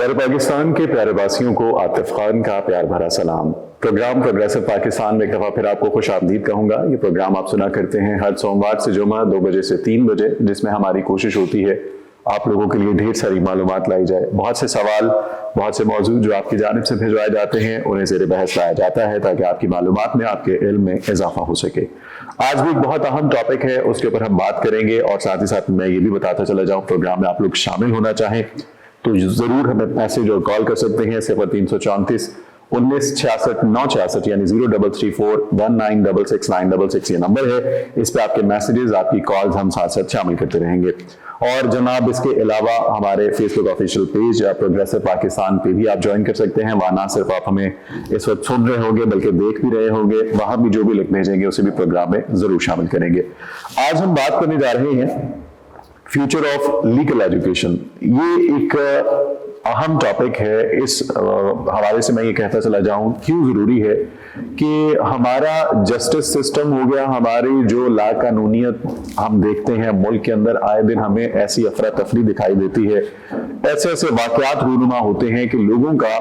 پیارے پاکستان کے پیارے واسیوں کو عاطف خان کا پیار بھرا سلام۔ پروگرام پروگریسو پاکستان میں ایک دفعہ پھر آپ کو خوش آمدید کہوں گا۔ یہ پروگرام آپ سنا کرتے ہیں ہر سوموار سے جمعہ 2 بجے سے 3 بجے، جس میں ہماری کوشش ہوتی ہے آپ لوگوں کے لیے ڈھیر ساری معلومات لائی جائے۔ بہت سے سوال، بہت سے موضوع جو آپ کی جانب سے بھیجوائے جاتے ہیں انہیں زیر بحث لایا جاتا ہے تاکہ آپ کی معلومات میں، آپ کے علم میں اضافہ ہو سکے۔ آج بھی ایک بہت اہم ٹاپک ہے، اس کے اوپر ہم بات کریں گے، اور ساتھ ہی ساتھ میں یہ بھی بتاتا چلا جاؤں پروگرام میں آپ لوگ شامل ہونا چاہیں تو ضرور ہمیں میسج اور کال کر سکتے ہیں۔ 0334 1966 966 یعنی 0334 1966 یہ نمبر ہے۔ اس پہ آپ کے میسیجز، آپ کی کالز ہم ساتھ ساتھ شامل کرتے رہیں گے۔ اور جناب اس کے علاوہ ہمارے فیس بک آفیشیل پیج یا پروگریسو پاکستان پہ بھی آپ جوائن کر سکتے ہیں۔ وہاں نہ صرف آپ ہمیں اس وقت سن رہے ہوں گے بلکہ دیکھ بھی رہے ہوں گے، وہاں بھی جو بھی لکھ بھیجیں گے اسے بھی پروگرام میں ضرور شامل کریں گے۔ آج ہم بات کرنے جا رہے ہیں فیوچر آف لیگل ایجوکیشن۔ یہ ایک اہم ٹاپک ہے۔ اس حوالے سے میں یہ کہتا چلا جاؤں کیوں ضروری ہے کہ ہمارا جسٹس سسٹم ہو گیا، ہماری جو لا قانونیت ہم دیکھتے ہیں ملک کے اندر، آئے دن ہمیں ایسی افراتفری دکھائی دیتی ہے، ایسے ایسے واقعات رونما ہوتے ہیں کہ لوگوں کا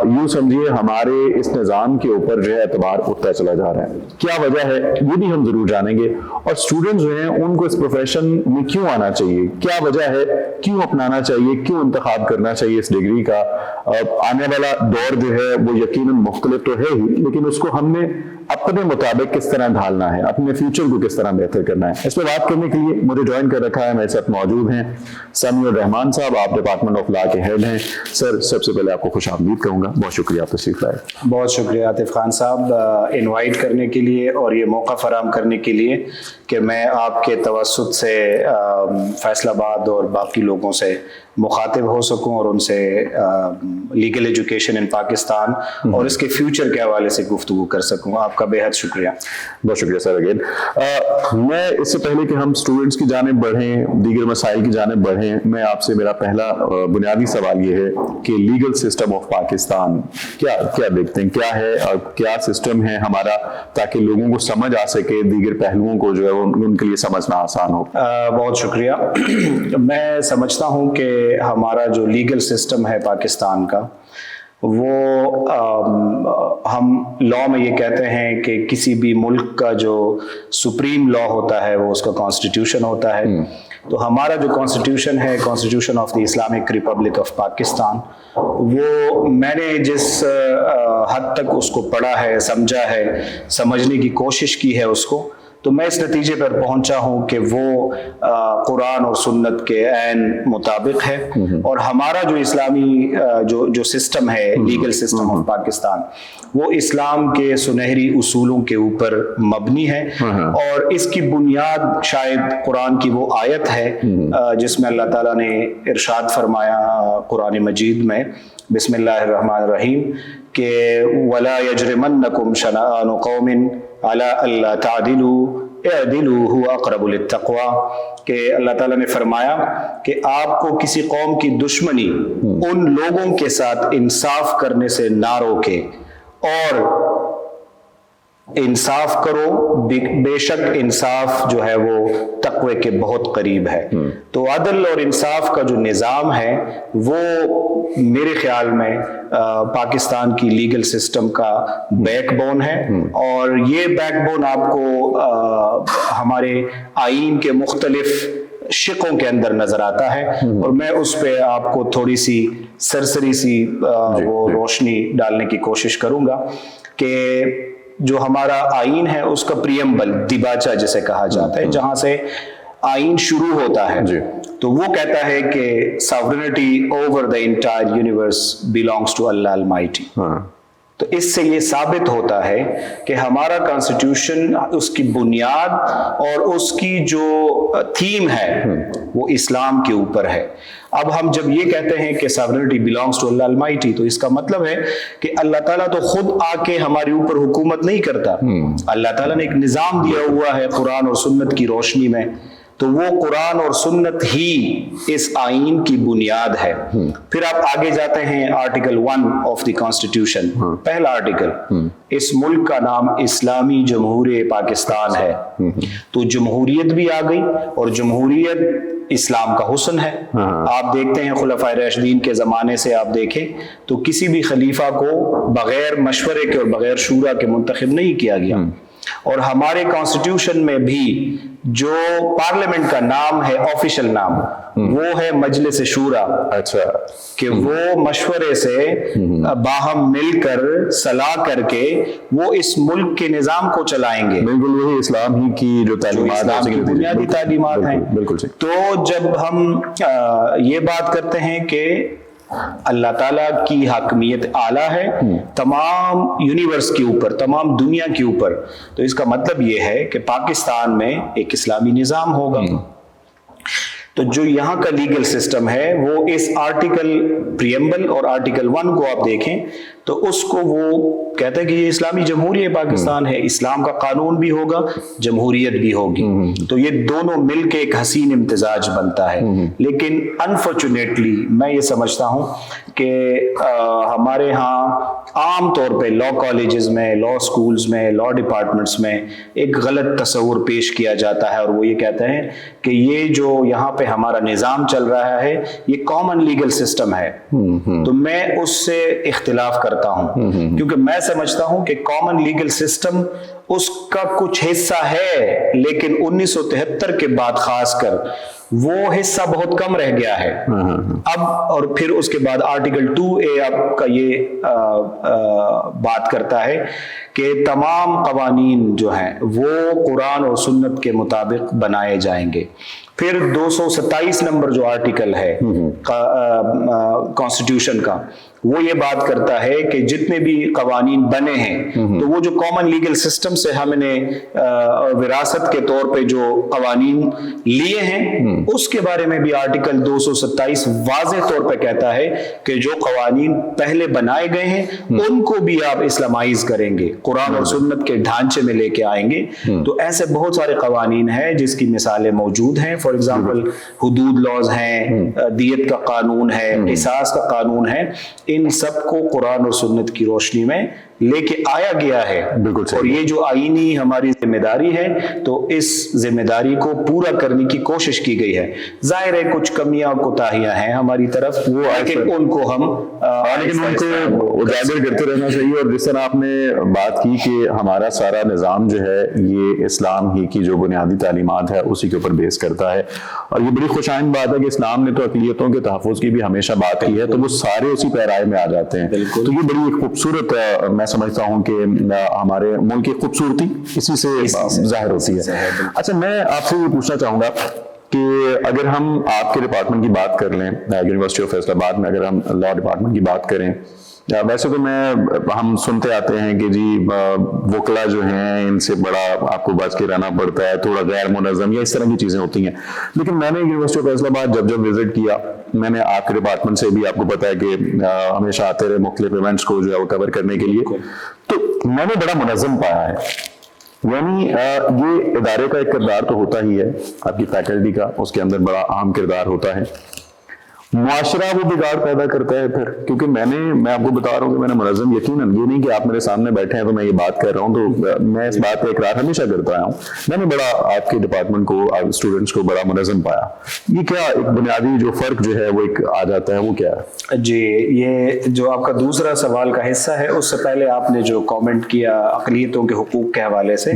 یوں سمجھیے ہمارے اس نظام کے اوپر جو ہے اعتبار اٹھتا چلا جا رہا ہے۔ کیا وجہ ہے یہ بھی ہم ضرور جانیں گے، اور اسٹوڈنٹس جو ہیں ان کو اس پروفیشن میں کیوں آنا چاہیے، کیا وجہ ہے، کیوں اپنانا چاہیے، کیوں انتخاب کرنا چاہیے اس ڈگری کا۔ آنے والا دور جو ہے وہ یقیناً مختلف تو ہے ہی، لیکن اس کو ہم نے اپنے مطابق کس طرح ڈھالنا ہے، اپنے فیوچر کو کس طرح بہتر کرنا ہے۔ اس پہ بات کرنے کے لیے مجھے جوائن کر رکھا ہے، میرے ساتھ موجود ہیں سمیع الرحمان صاحب، آپ ڈپارٹمنٹ آف لا کے ہیڈ ہیں۔ سر سب سے پہلے آپ کو خوش آمدید کہوں گا، بہت شکریہ آپ تشریف لائے۔ بہت شکریہ عاطف خان صاحب انوائٹ کرنے کے لیے اور یہ موقع فراہم کرنے کے لیے کہ میں آپ کے توسط سے فیصل آباد اور باقی لوگوں سے مخاطب ہو سکوں اور ان سے لیگل ایجوکیشن ان پاکستان اور اس کے فیوچر کے حوالے سے گفتگو کر سکوں۔ آپ کا بے حد شکریہ۔ بہت شکریہ سر اگین۔ میں اس سے پہلے کہ ہم اسٹوڈنٹس کی جانب بڑھیں، دیگر مسائل کی جانب بڑھیں، میں آپ سے میرا پہلا بنیادی سوال یہ ہے کہ لیگل سسٹم آف پاکستان کیا دیکھتے ہیں، کیا ہے اور کیا سسٹم ہے ہمارا، تاکہ لوگوں کو سمجھ آ سکے، دیگر پہلوؤں کو جو ہے ان کے لیے سمجھنا آسان ہو۔ بہت شکریہ۔ میں سمجھتا ہوں کہ ہمارا جو لیگل سسٹم ہے پاکستان کا، وہ ہم لا میں یہ کہتے ہیں کہ کسی بھی ملک کا جو سپریم لا ہوتا ہے وہ اس کا کانسٹیٹیوشن ہوتا ہے۔ تو ہمارا جو کانسٹیٹیوشن ہے، constitution of the Islamic republic of Pakistan, وہ میں نے جس حد تک اس کو پڑھا ہے، سمجھا ہے، سمجھنے کی کوشش کی ہے اس کو، تو میں اس نتیجے پر پہنچا ہوں کہ وہ قرآن اور سنت کے عین مطابق ہے، اور ہمارا جو اسلامی جو سسٹم ہے، لیگل سسٹم آف پاکستان، وہ اسلام کے سنہری اصولوں کے اوپر مبنی ہے، اور اس کی بنیاد شاید قرآن کی وہ آیت ہے جس میں اللہ تعالیٰ نے ارشاد فرمایا قرآن مجید میں، بسم اللہ الرحمن الرحیم، کہ وَلَا يَجْرِمَنَّكُمْ شَنَآنُ قَوْمٍ عَلَىٰ أَلَّا تَعْدِلُوا اعْدِلُوا هُوَ أَقْرَبُ لِلتَّقْوَىٰ، کہ اللہ تعالیٰ نے فرمایا کہ آپ کو کسی قوم کی دشمنی ان لوگوں کے ساتھ انصاف کرنے سے نہ روکے، اور انصاف کرو، بے شک انصاف جو ہے وہ تقوی کے بہت قریب ہے۔ تو عدل اور انصاف کا جو نظام ہے وہ میرے خیال میں پاکستان کی لیگل سسٹم کا بیک بون ہے، اور یہ بیک بون آپ کو ہمارے آئین کے مختلف شقوں کے اندر نظر آتا ہے، اور میں اس پہ آپ کو تھوڑی سی سرسری سی وہ روشنی ڈالنے کی کوشش کروں گا کہ جو ہمارا آئین ہے اس کا پریمبل، دیباچہ جسے کہا جاتا ہے، جہاں سے آئین شروع ہوتا ہے، تو وہ کہتا ہے کہ sovereignty over the entire universe belongs to Allah Almighty۔ تو اس سے یہ ثابت ہوتا ہے کہ ہمارا کانسٹیٹیوشن، اس کی بنیاد اور اس کی جو تھیم ہے وہ اسلام کے اوپر ہے۔ اب ہم جب یہ کہتے ہیں کہ sovereignty belongs to Allah Almighty، تو اس کا مطلب ہے کہ اللہ تعالیٰ تو خود آ کے ہمارے اوپر حکومت نہیں کرتا، اللہ تعالیٰ نے ایک نظام دیا ہوا ہے قرآن اور سنت کی روشنی میں، تو وہ قرآن اور سنت ہی اس آئین کی بنیاد ہے۔ پھر آپ آگے جاتے ہیں آرٹیکل 1 آف دی کانسٹیٹیوشن، پہلا آرٹیکل، اس ملک کا نام اسلامی جمہوریہ پاکستان ہے۔ تو جمہوریت بھی آ گئی، اور جمہوریت اسلام کا حسن ہے. آپ دیکھتے ہیں خلفائے راشدین کے زمانے سے آپ دیکھیں تو کسی بھی خلیفہ کو بغیر مشورے کے اور بغیر شورا کے منتخب نہیں کیا گیا. اور ہمارے کانسٹیٹیوشن میں بھی جو پارلیمنٹ کا نام ہے، آفیشل نام، وہ ہے مجلس شورا. اچھا، کہ وہ مشورے سے باہم مل کر صلاح کر کے وہ اس ملک کے نظام کو چلائیں گے. بالکل وہی اسلام ہی کی جو تعلیمات ہیں، بنیادی تعلیمات ہیں. بالکل. تو جب ہم یہ بات کرتے ہیں کہ اللہ تعالیٰ کی حاکمیت اعلیٰ ہے تمام یونیورس کے اوپر، تمام دنیا کے اوپر، تو اس کا مطلب یہ ہے کہ پاکستان میں ایک اسلامی نظام ہوگا. تو جو یہاں کا لیگل سسٹم ہے وہ اس آرٹیکل پریمبل اور آرٹیکل 1 کو آپ دیکھیں تو اس کو وہ کہتا ہے کہ یہ اسلامی جمہوریہ پاکستان ہے، اسلام کا قانون بھی ہوگا، جمہوریت بھی ہوگی. تو یہ دونوں مل کے ایک حسین امتزاج بنتا ہے. لیکن انفارچونیٹلی میں یہ سمجھتا ہوں کہ ہمارے ہاں عام طور پہ لا کالجز میں، لا سکولز میں، لا ڈپارٹمنٹس میں ایک غلط تصور پیش کیا جاتا ہے، اور وہ یہ کہتے ہیں کہ یہ جو یہاں پہ ہمارا نظام چل رہا ہے یہ کامن لیگل سسٹم ہے. تو میں اس سے اختلاف کرتا ہوں، کیونکہ میں سمجھتا ہوں کہ کامن لیگل سسٹم اس کا کچھ حصہ ہے، لیکن 1973 کے بعد خاص کر وہ حصہ بہت کم رہ گیا ہے اب. اور پھر اس کے بعد آرٹیکل 2A آپ کا یہ بات کرتا ہے کہ تمام قوانین جو ہیں وہ قرآن اور سنت کے مطابق بنائے جائیں گے. پھر 227 نمبر جو آرٹیکل ہے کانسٹیٹیوشن کا، وہ یہ بات کرتا ہے کہ جتنے بھی قوانین بنے ہیں تو وہ جو کامن لیگل سسٹم سے ہم نے وراثت کے طور پہ جو قوانین لیے ہیں اس کے بارے میں بھی آرٹیکل 227 واضح طور پہ کہتا ہے کہ جو قوانین پہلے بنائے گئے ہیں ان کو بھی آپ اسلامائز کریں گے، قرآن اور سنت کے ڈھانچے میں لے کے آئیں گے. تو ایسے بہت سارے قوانین ہیں جس کی مثالیں موجود ہیں. فار ایگزامپل حدود لاز ہیں، دیت کا قانون ہے، قصاص کا قانون ہے. ان سب کو قرآن اور سنت کی روشنی میں لے کے آیا گیا ہے. اور یہ جو آئینی ہماری ذمہ داری ہے تو اس ذمہ داری کو پورا کرنے کی کوشش کی گئی ہے. ظاہر ہے کچھ کمیاں اور کوتاہیاں ہیں ہماری طرف، لیکن ان کو ہم اجاگر کرتے رہنا چاہیے. اور جس طرح آپ نے بات کی کہ ہمارا سارا نظام جو ہے یہ اسلام ہی کی جو بنیادی تعلیمات ہے اسی کے اوپر بیس کرتا ہے، اور یہ بڑی خوش آئند بات ہے کہ اسلام نے تو اقلیتوں کے تحفظ کی بھی ہمیشہ بات کی ہے، تو وہ سارے اسی پیرائے میں آ جاتے ہیں. تو یہ بڑی خوبصورت میں سمجھتا ہوں کہ ہمارے ملک کی خوبصورتی اسی سے ظاہر ہوتی ہے. اچھا، میں آپ سے یہ پوچھنا چاہوں گا کہ اگر ہم آپ کے ڈپارٹمنٹ کی بات کر لیں، یونیورسٹی آف فیصل آباد میں اگر ہم لا ڈپارٹمنٹ کی بات کریں، ویسے تو ہم سنتے آتے ہیں کہ جی وکلا جو ہیں ان سے بڑا آپ کو بچ کے رہنا پڑتا ہے، تھوڑا غیر منظم یا اس طرح کی چیزیں ہوتی ہیں. لیکن میں نے یونیورسٹی آف فیصل آباد جب وزٹ کیا، میں نے آپ کے ڈپارٹمنٹ سے بھی آپ کو پتا ہے کہ ہمیشہ آتے رہے مختلف ایونٹس کو جو ہے وہ کور کرنے کے لیے، تو میں نے بڑا منظم پایا ہے. یعنی یہ ادارے کا ایک کردار تو ہوتا ہی ہے، آپ کی فیکلٹی کا اس کے اندر بڑا اہم کردار ہوتا ہے. معاشرہ وہ بگاڑ پیدا کرتا ہے پھر، کیونکہ میں آپ کو بتا رہا ہوں کہ میں نے منظم، یقیناً یہ نہیں کہ آپ میرے سامنے بیٹھے ہیں تو میں یہ بات کر رہا ہوں، تو میں اس بات کا اقرار ہمیشہ کرتا آیا ہوں. میں نے بڑا آپ کے ڈپارٹمنٹ کو، اسٹوڈنٹس کو بڑا منظم پایا. یہ کیا ایک بنیادی جو فرق جو ہے وہ ایک آ جاتا ہے، وہ کیا ہے؟ جی، یہ جو آپ کا دوسرا سوال کا حصہ ہے، اس سے پہلے آپ نے جو کامنٹ کیا اقلیتوں کے حقوق کے حوالے سے،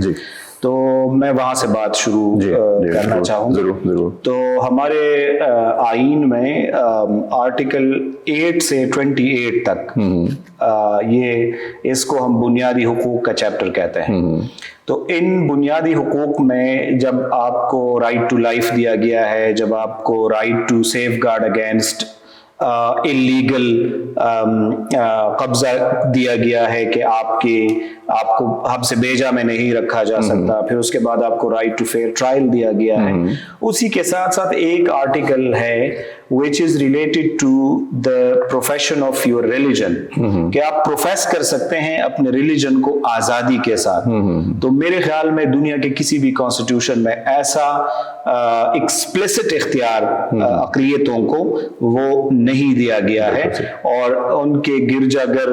تو میں وہاں سے بات شروع کرنا چاہوں گا. ضرور. تو ہمارے آئین میں آرٹیکل 8 سے 28 تک یہ اس کو ہم بنیادی حقوق کا چیپٹر کہتے ہیں. تو ان بنیادی حقوق میں جب آپ کو رائٹ ٹو لائف دیا گیا ہے، جب آپ کو right to safeguard against illegal قبضہ دیا گیا ہے کہ آپ کو حبس بیجا میں نہیں رکھا جا سکتا، پھر اس کے بعد آپ کو رائٹ ٹو فیئر ٹرائل دیا گیا ہے. اسی کے ساتھ ساتھ ایک آرٹیکل ہے which is related to the profession of your religion، کہ آپ پروفیس کر سکتے ہیں اپنے ریلیجن کو آزادی کے ساتھ. تو میرے خیال میں دنیا کے کسی بھی کانسٹیٹیوشن میں ایسا ایکسپلیسٹ اختیار اقلیتوں کو وہ نہیں دیا گیا ہے. اور ان کے گرجا گھر،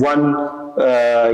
1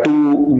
2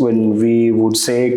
when we would say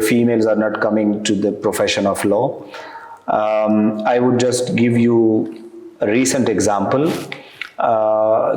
females are not coming to the profession of law. I would just give you a recent example.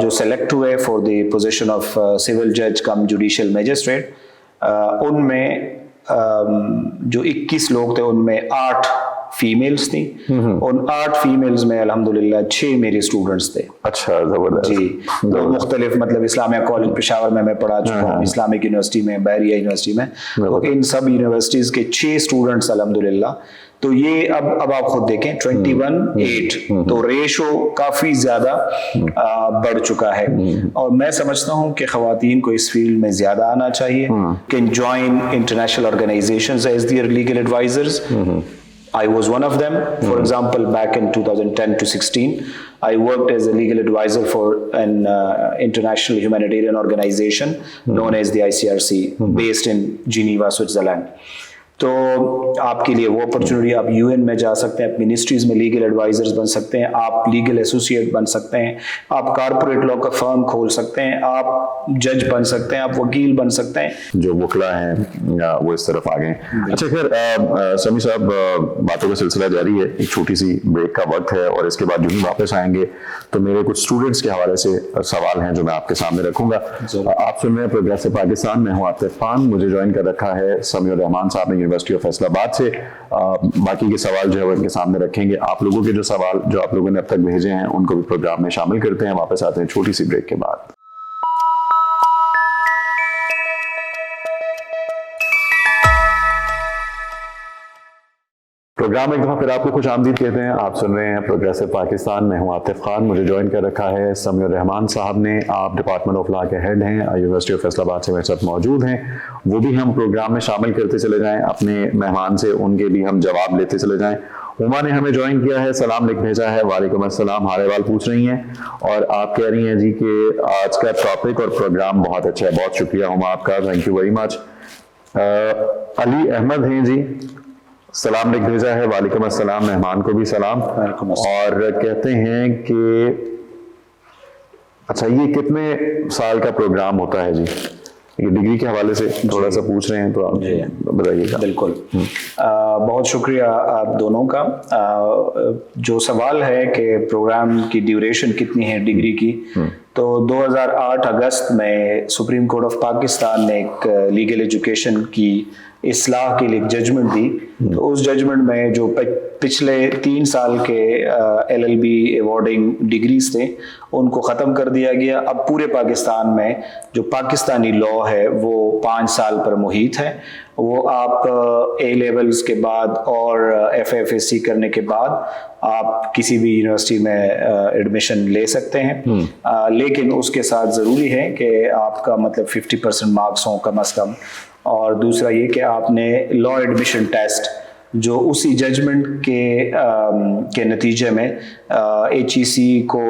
جو سلیکٹ ہوئے for the position of civil جج کم جوڈیشل میجسٹریٹ، ان میں جو 21 لوگ تھے ان میں 8 فیمیلز تھیں. ان 8 فیمیلز میں الحمدللہ 6 میرے اسٹوڈنٹس تھے. اچھا زبردست. جی مختلف مطلب اسلامیہ کالج پشاور میں پڑھا چکا ہوں، اسلامک یونیورسٹی میں، بحریہ یونیورسٹی میں، تو ان سب یونیورسٹیز کے 6 اسٹوڈنٹس الحمدللہ. تو یہ اب آپ خود دیکھیں 21-8، تو ریشو کافی زیادہ بڑھ چکا ہے. اور میں سمجھتا ہوں کہ خواتین کو اس فیلڈ میں زیادہ آنا چاہیے. Can join international organizations as their legal advisors. I was one of them. For example, back in 2010 to 16, I worked as a legal advisor for an international humanitarian organization known as the ICRC, based in Geneva, Switzerland. تو آپ کے لیے وہ opportunity, آپ UN میں جا سکتے ہیں، منسٹریز میں لیگل ایڈوائزرز بن سکتے ہیں، آپ لیگل ایسوسیٹ بن سکتے ہیں، آپ کارپوریٹ لا کا فرم کھول سکتے ہیں، آپ جج بن سکتے ہیں، آپ وکیل بن سکتے ہیں. جو وکلا ہیں وہ اس طرف آ گئے. اچھا خیر سمیع صاحب، باتوں کا سلسلہ جاری ہے، ایک چھوٹی سی بریک کا وقت ہے اور اس کے بعد جو ہی واپس آئیں گے تو میرے کچھ اسٹوڈنٹس کے حوالے سے سوال ہیں جو میں آپ کے سامنے رکھوں گا. آپ سن رہے ہیں پروگریسو پاکستان، میں ہوں عاطف خان. مجھے جوائن کر رکھا ہے سمیع الرحمان صاحب نے یونیورسٹی آف فیصل آباد سے. باقی کے سوال جو ہے وہ ان کے سامنے رکھیں گے. آپ لوگوں کے جو سوال جو آپ لوگوں نے اب تک بھیجے ہیں ان کو بھی پروگرام میں شامل کرتے ہیں. واپس آتے ہیں چھوٹی سی بریک کے بعد. پروگرام ایک دفعہ پھر آپ کو خوش آمدید کہتے ہیں. آپ سن رہے ہیں پروگریسو پاکستان، میں ہوں عاطف خان. مجھے جوائن کر رکھا ہے سمیع الرحمان صاحب نے. آپ ڈپارٹمنٹ آف لا کے ہیڈ ہیں، یونیورسٹی آف فیصل آباد سے میرے ساتھ موجود ہیں. وہ بھی ہم پروگرام میں شامل کرتے چلے جائیں، اپنے مہمان سے ان کے بھی ہم جواب لیتے چلے جائیں. عما نے ہمیں جوائن کیا ہے، سلام لکھ بھیجا ہے، وعلیکم السلام، حال احوال پوچھ رہی ہیں اور آپ کہہ رہی ہیں جی کہ آج کا ٹاپک اور پروگرام بہت اچھا ہے. بہت شکریہ عما آپ کا، تھینک یو ویری مچ. علی احمد ہیں جی، سلام لکھ بھیجا ہے، وعلیکم السلام، مہمان کو بھی سلام. اور کہتے ہیں کہ اچھا یہ کتنے سال کا پروگرام ہوتا ہے جی؟ یہ ڈگری کے حوالے سے تھوڑا سا پوچھ رہے ہیں تو آپ بتائیے گا. بالکل، بہت شکریہ آپ دونوں کا. جو سوال ہے کہ پروگرام کی ڈیوریشن کتنی ہے ڈگری کی، تو 2008 اگست میں سپریم کورٹ آف پاکستان نے ایک لیگل ایجوکیشن کی اصلاح کے لیے ججمنٹ دی. تو اس ججمنٹ میں جو پچھلے 3 سال کے LLB ایوارڈنگ ڈگریز تھے ان کو ختم کر دیا گیا. اب پورے پاکستان میں جو پاکستانی لا ہے وہ 5 سال پر محیط ہے. وہ آپ A لیولز کے بعد اور FFSC کرنے کے بعد آپ کسی بھی یونیورسٹی میں ایڈمیشن لے سکتے ہیں، لیکن اس کے ساتھ ضروری ہے کہ آپ کا مطلب 50% مارکس ہوں کم از کم. اور دوسرا یہ کہ آپ نے لا ایڈمیشن ٹیسٹ جو اسی ججمنٹ کے نتیجے میں HEC کو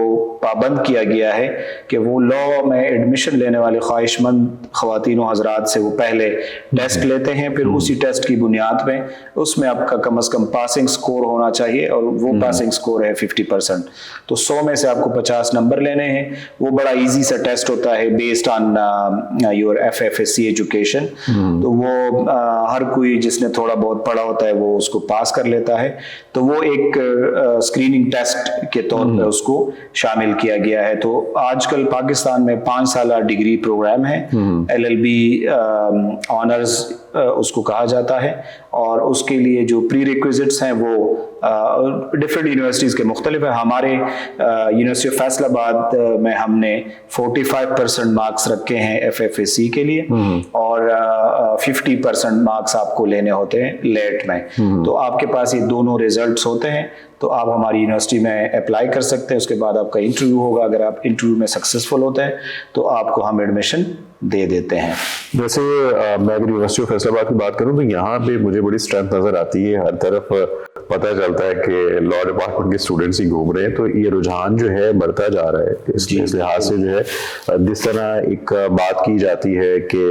پابند کیا گیا ہے کہ وہ لا میں ایڈمیشن لینے والے خواہش مند خواتین و حضرات سے وہ پہلے ٹیسٹ لیتے ہیں، پھر اسی ٹیسٹ کی بنیاد پہ اس میں آپ کا کم از کم پاسنگ سکور ہونا چاہیے اور وہ پاسنگ سکور ہے 50%. تو 100 میں سے آپ کو 50 نمبر لینے ہیں. وہ بڑا ایزی سا ٹیسٹ ہوتا ہے based on your FFSC education. تو وہ ہر کوئی جس نے تھوڑا بہت پڑھا ہوتا ہے وہ اس کو پاس کر لیتا ہے. تو وہ ایک اسکریننگ ٹیسٹ کے طور پہ اس کو شامل کیا گیا ہے. تو آج کل پاکستان میں 5 سالہ ڈگری پروگرام ہے، LLB آنرز اس کو کہا جاتا ہے. اور اس کے لیے جو پری ریکویزٹس ہیں وہ ڈفرینٹ یونیورسٹیز کے مختلف ہیں. ہمارے یونیورسٹی آف فیصل آباد میں ہم نے 45% مارکس رکھے ہیں FFSC کے لیے اور 50% مارکس آپ کو لینے ہوتے ہیں لیٹ میں. تو آپ کے پاس یہ دونوں ریزلٹس ہوتے ہیں تو آپ ہماری یونیورسٹی میں اپلائی کر سکتے ہیں. اس کے بعد آپ کا انٹرویو ہوگا. اگر آپ انٹرویو میں سکسیزفل ہوتے ہیں تو آپ کو ہم ایڈمیشن دے دیتے ہیں. جیسے میں اگر یونیورسٹی آف فیصل آباد کی بات کروں تو یہاں پہ مجھے بڑی اسٹرینتھ نظر آتی ہے. ہر طرف پتہ چلتا ہے کہ لا ڈپارٹمنٹ کے اسٹوڈنٹس ہی گھوم رہے ہیں. تو یہ رجحان جو ہے بڑھتا جا رہا ہے. اس لحاظ سے جو ہے جس طرح ایک بات کی جاتی ہے کہ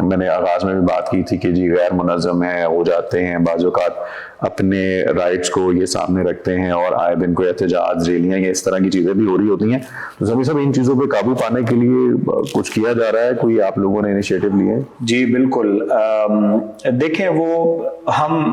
میں نے آغاز میں بھی بات کی تھی کہ جی غیر منظم ہے، ہو جاتے ہیں بعض اوقات اپنے رائٹس کو یہ سامنے رکھتے ہیں اور آئے دن کوئی احتجاج ریلیاں یا اس طرح کی چیزیں بھی ہو رہی ہوتی ہیں. تو سبھی سب ان چیزوں پہ قابو پانے کے لیے کچھ کیا جا رہا ہے؟ کوئی آپ لوگوں نے انیشیٹو لیے؟ جی بالکل. دیکھیں وہ ہم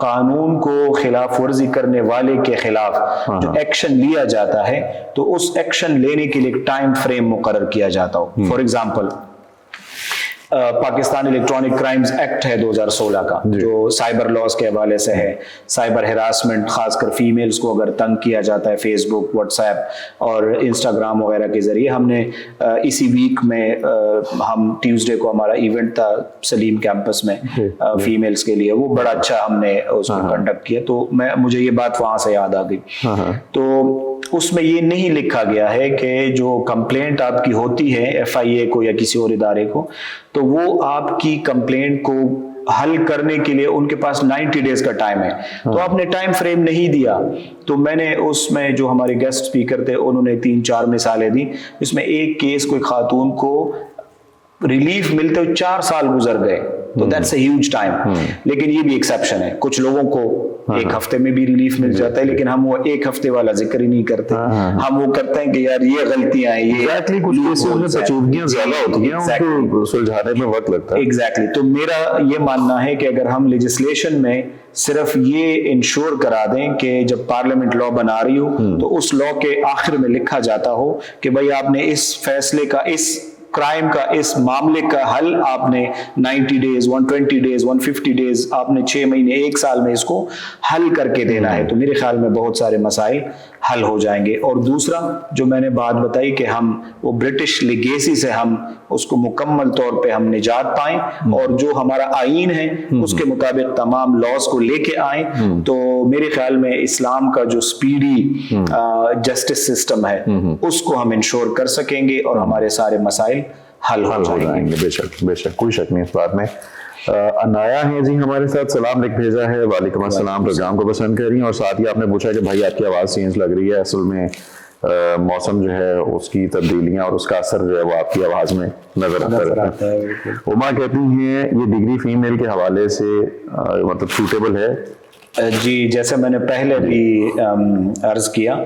قانون کو خلاف ورزی کرنے والے کے خلاف جو ایکشن لیا جاتا ہے تو اس ایکشن لینے کے لیے ایک ٹائم فریم مقرر کیا جاتا ہو. For example Pakistan electronic crimes act ہے 2016 کا جو سائبر لاز کے حوالے سے ہے. سائبر ہراسمنٹ خاص کر فیمیلز کو اگر تنگ کیا جاتا ہے فیس بک، واٹس ایپ اور انسٹاگرام وغیرہ کے ذریعے. ہم نے اسی ویک میں ہم ٹیوزڈے کو ہمارا ایونٹ تھا سلیم کیمپس میں فیمیلز کے لیے، وہ بڑا اچھا ہم نے اس کو کنڈکٹ کیا. تو مجھے یہ بات وہاں سے یاد آ گئی. تو اس میں یہ نہیں لکھا گیا ہے کہ جو کمپلینٹ آپ کی ہوتی ہے ایف آئی اے کو یا کسی اور ادارے کو، تو وہ آپ کی کمپلینٹ کو حل کرنے کے لیے ان کے پاس 90 ڈیز کا ٹائم ہے. تو آپ نے ٹائم فریم نہیں دیا. تو میں نے اس میں جو ہمارے گیسٹ اسپیکر تھے انہوں نے 3-4 مثالیں دی. اس میں ایک کیس کوئی خاتون کو ریلیف ملتے ہوئے 4 سال گزر گئے. تو دیٹس اے ہیوج ٹائم. لیکن یہ بھی ایکسیپشن ہے، کچھ لوگوں کو ایک ہفتے میں بھی ریلیف مل جاتا ہے، لیکن ہم وہ ایک ہفتے والا ذکر ہی نہیں کرتے. ہم وہ کرتے ہیں کہ یار یہ غلطیاں ہیں، یہ کچھ کیسوں میں پیچیدگیاں زیادہ ہوتی ہیں، ان کو سلجھانے میں وقت لگتا ہے. ایگزیکٹلی. تو میرا یہ ماننا ہے کہ اگر ہم لیجسلیشن میں صرف یہ انشور کرا دیں کہ جب پارلیمنٹ لا بنا رہی ہو تو اس لا کے آخر میں لکھا جاتا ہو کہ بھائی آپ نے اس فیصلے کا، اس کرائم کا، اس معاملے کا حل آپ نے 90 ڈیز 120 ڈیز 150 ڈیز آپ نے 6 مہینے 1 سال میں اس کو حل کر کے دینا ہے. تو میرے خیال میں بہت سارے مسائل حل ہو جائیں گے. اور دوسرا جو میں نے بات بتائی کہ ہم وہ برٹش لیگیسی سے ہم اس کو مکمل طور پہ ہم نجات پائیں اور جو ہمارا آئین ہے اس کے مطابق تمام لاز کو لے کے آئیں. تو میرے خیال میں اسلام کا جو سپیڈی جسٹس سسٹم ہے اس کو ہم انشور کر سکیں گے اور ہمارے سارے مسائل حل ہو جائیں گے. بے شک بے شک، کوئی شک نہیں اس بات میں. انایا ہیں جی ہمارے ساتھ، سلام لکھ بھیجا ہے. وعلیکم السلام. پروگرام کو پسند کر رہی ہیں اور ساتھ ہی آپ نے پوچھا کہ بھائی آپ کی آواز چینج لگ رہی ہے. اصل میں موسم جو ہے اس کی تبدیلیاں اور اس کا اثر جو ہے وہ آپ کی آواز میں نظر آتا ہے. عما کہتی ہیں یہ ڈگری فیمیل کے حوالے سے مطلب سوٹیبل ہے؟ جی جیسے میں نے پہلے بھی عرض کیا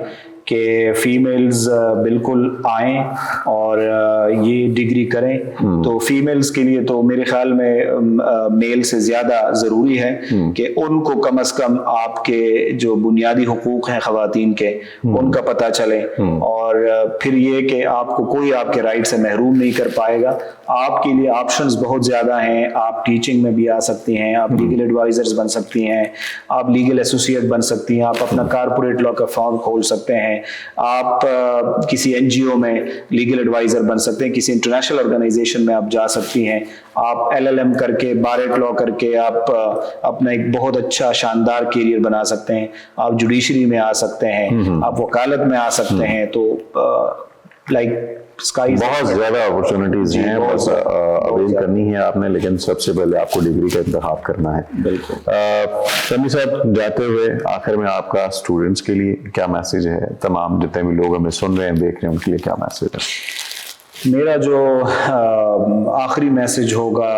کہ فیمیلز بالکل آئیں اور یہ ڈگری کریں. تو فیمیلز کے لیے تو میرے خیال میں میل سے زیادہ ضروری ہے کہ ان کو کم از کم آپ کے جو بنیادی حقوق ہیں خواتین کے ان کا پتہ چلے. اور پھر یہ کہ آپ کو کوئی آپ کے رائٹ سے محروم نہیں کر پائے گا. آپ کے لیے آپشنز بہت زیادہ ہیں. آپ ٹیچنگ میں بھی آ سکتی ہیں، آپ لیگل ایڈوائزرز بن سکتی ہیں، آپ لیگل ایسوسیٹ بن سکتی ہیں، آپ اپنا کارپوریٹ لا کا فارم کھول سکتے ہیں، آپ کسی این جی او میں لیگل ایڈوائزر بن سکتے ہیں، کسی انٹرنیشنل آرگنائزیشن میں آپ جا سکتی ہیں، آپ ایل ایل ایم کر کے بارٹ لا کر کے آپ اپنا ایک بہت اچھا شاندار کیریئر بنا سکتے ہیں، آپ جوڈیشری میں آ سکتے ہیں، آپ وکالت میں آ سکتے ہیں. تو بہت زیادہ اپرچونٹیز ہیں، بس اویل کرنی ہے آپ نے، لیکن سب سے پہلے آپ کو ڈگری کا انتخاب کرنا ہے. بالکل. سمی صاحب جاتے ہوئے آخر میں آپ کا اسٹوڈنٹس کے لیے کیا میسج ہے؟ تمام جتنے بھی لوگ ہمیں سن رہے ہیں دیکھ رہے ہیں ان کے لیے کیا میسج ہے؟ میرا جو آخری میسج ہوگا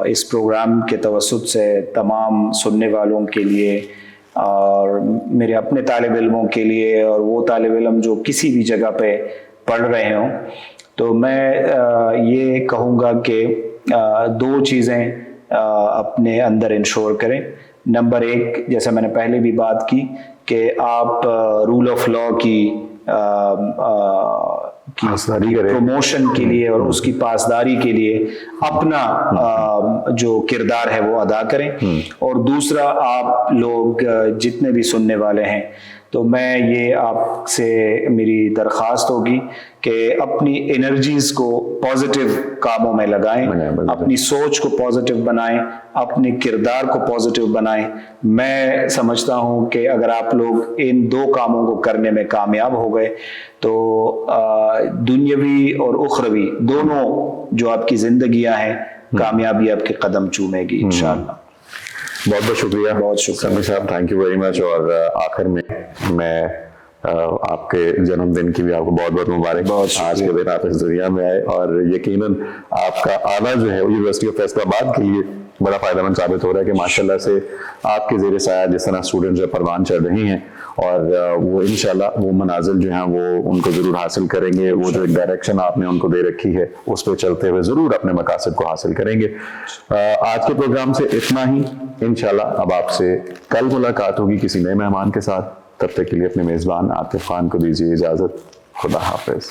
اس پروگرام کے توسط سے تمام سننے والوں کے لیے اور میرے اپنے طالب علموں کے لیے اور وہ طالب علم جو کسی بھی جگہ پہ پڑھ رہے ہوں، تو میں یہ کہوں گا کہ 2 چیزیں اپنے اندر انشور کریں. نمبر 1 جیسے میں نے پہلے بھی بات کی کہ آپ رول آف لا کی پروموشن کے لیے اور اس کی پاسداری کے لیے اپنا جو کردار ہے وہ ادا کریں. اور دوسرا آپ لوگ جتنے بھی سننے والے ہیں تو میں یہ آپ سے میری درخواست ہوگی کہ اپنی انرجیز کو پازیٹیو کاموں میں لگائیں، اپنی سوچ کو پازیٹیو بنائیں، اپنے کردار کو پازیٹیو بنائیں. میں سمجھتا ہوں کہ اگر آپ لوگ ان 2 کاموں کو کرنے میں کامیاب ہو گئے تو دنیاوی اور اخروی دونوں جو آپ کی زندگیاں ہیں کامیابی آپ کے قدم چومے گی انشاءاللہ. بہت بہت شکریہ. بہت شکریہ سمی صاحب، تھینک یو ویری مچ. اور آخر میں آپ کے جنم دن کی بھی آپ کو بہت بہت مبارک. آج کے دن آپ اس دنیا میں آئے اور یقیناً آپ کا آنا جو ہے یونیورسٹی آف فیصل آباد کے لیے بڑا فائدہ مند ثابت ہو رہا ہے کہ ماشاءاللہ سے آپ کے زیر سایہ جس طرح اسٹوڈنٹ جو پروان چڑھ رہی ہیں اور وہ انشاءاللہ وہ منازل جو ہیں وہ ان کو ضرور حاصل کریں گے. وہ جو ایک ڈائریکشن آپ نے ان کو دے رکھی ہے اس پہ چلتے ہوئے ضرور اپنے مقاصد کو حاصل کریں گے. آج کے پروگرام سے اتنا ہی. انشاءاللہ اب آپ سے کل ملاقات ہوگی کسی نئے مہمان کے ساتھ. تب تک کے لیے اپنے میزبان عاطف خان کو دیجیے اجازت. خدا حافظ.